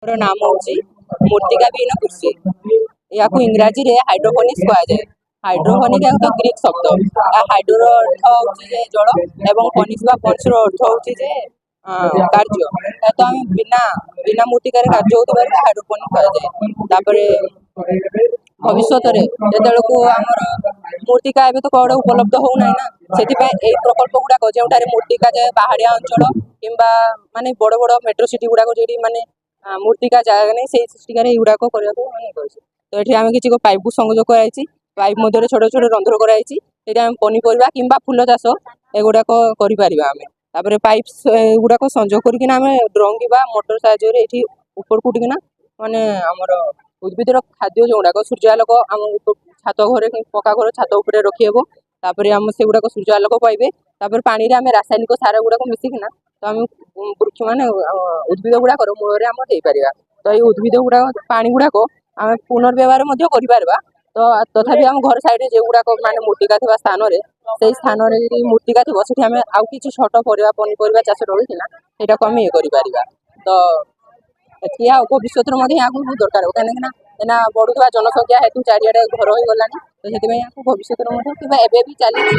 ମୋର ନାମ ହେଉଛି ମୂର୍ତ୍ତିକା ବିହୀନ କୃଷି। ଏହାକୁ ଇଂରାଜୀରେ ହାଇଡ୍ରୋପୋନିକ୍ସ କୁହାଯାଏ। ହାଇଡ୍ରୋପୋନିକ୍ ଏକ ଗ୍ରୀକ୍ ଶବ୍ଦ। ହାଇଡ୍ରୋର ଅର୍ଥ ହେଉଛି ଯେ ଜଳ ଏବଂ ପନିକ୍ସ ବା ପଞ୍ଚର ଅର୍ଥ ହେଉଛି ଯେ କାର୍ଯ୍ୟ। ତ ଆମେ ବିନା ବିନା ମୂର୍ତ୍ତିକାରେ କାର୍ଯ୍ୟ ହେଉଥିବାରୁ ହାଇଡ୍ରୋପୋନିକ୍ କୁହାଯାଏ। ତାପରେ ଭବିଷ୍ୟତରେ ଯେତେବେଳକୁ ଆମର ମୂର୍ତ୍ତିକା ଏବେ ତ କୁଆଡ଼େ ଉପଲବ୍ଧ ହେଉନାହିଁ ନା, ସେଥିପାଇଁ ଏଇ ପ୍ରକଳ୍ପ ଗୁଡ଼ାକ ଯେଉଁଠାରେ ମୂର୍ତ୍ତିକା ଯାଏ ପାହାଡ଼ିଆ ଅଞ୍ଚଳ କିମ୍ବା ମାନେ ବଡ଼ ବଡ଼ ମେଟ୍ରୋ ସିଟି ଗୁଡ଼ାକ ଯେଉଁଠି ମାନେ ମୂର୍ତ୍ତିକା ଜାଗା ନାହିଁ ସେଇ ସୃଷ୍ଟିକାରେ ଏଇଗୁଡ଼ାକ କରିବାକୁ ମାନେ କରିଛି। ତ ଏଠି ଆମେ କିଛି ପାଇପ୍ ସଂଯୋଗ କରାଯାଇଛି। ପାଇପ୍ ମଧ୍ୟରେ ଛୋଟ ଛୋଟ ରନ୍ଧ୍ର କରାଯାଇଛି। ସେଠି ଆମେ ପନିପରିବା କିମ୍ବା ଫୁଲ ଚାଷ ଏଗୁଡ଼ାକ କରିପାରିବା ଆମେ। ତାପରେ ପାଇପ୍ ଏଗୁଡ଼ାକ ସଂଯୋଗ କରିକିନା ଆମେ ଡ୍ରମ୍ କିମ୍ବା ମୋଟର ସାହାଯ୍ୟରେ ଏଠି ଉପରକୁ ଉଠିକିନା ମାନେ ଆମର ଉଦ୍ଭିଦର ଖାଦ୍ୟ ଯେଉଁଗୁଡ଼ାକ ସୂର୍ଯ୍ୟାଲୋକ ଆମ ଛାତ ଘରେ ପକ୍କା ଘର ଛାତ ଉପରେ ରଖିହେବ। ତାପରେ ଆମ ସେଗୁଡ଼ାକ ସୂର୍ଯ୍ୟାଲୋକ ପାଇବେ। ତାପରେ ପାଣିରେ ଆମେ ରାସାୟନିକ ସାର ଗୁଡ଼ାକ ମିଶିକିନା ତ ଆମେ ବୃକ୍ଷ ମାନେ ଉଦ୍ଭିଦ ଗୁଡ଼ାକର ମୂଳରେ ଆମେ ଦେଇପାରିବା। ତ ଏଇ ଉଦ୍ଭିଦ ଗୁଡ଼ାକ ପାଣି ଗୁଡ଼ାକ ଆମେ ପୁନର୍ବ୍ୟବହାର ମଧ୍ୟ କରିପାରିବା। ତ ତଥାପି ଆମ ଘର ସାଇଡ଼ରେ ଯେଉଁଗୁଡ଼ାକ ମାନେ ମୂର୍ତ୍ତିକା ଥିବା ସ୍ଥାନରେ ସେଇ ସ୍ଥାନରେ ଯଦି ମୂର୍ତ୍ତିକା ଥିବ ସେଠି ଆମେ ଆଉ କିଛି ଛୋଟ ପରିବା ପନିପରିବା ଚାଷ ରହିକିନା ସେଇଟାକୁ ଆମେ ଇଏ କରିପାରିବା। ତ ଏଠି ଆଉ ଭବିଷ୍ୟତରେ ମଧ୍ୟ ଏହାକୁ ବହୁତ ଦରକାର ହେବ, କାହିଁକିନା ଏଇନା ବଢ଼ୁଥିବା ଜନସଂଖ୍ୟା ହେତୁ ଚାରିଆଡ଼େ ଘର ହୋଇଗଲାଣି। ତ ସେଥିପାଇଁ ଏହାକୁ ଭବିଷ୍ୟତରେ ମଧ୍ୟ କିମ୍ବା ଏବେ ବି ଚାଲିଛି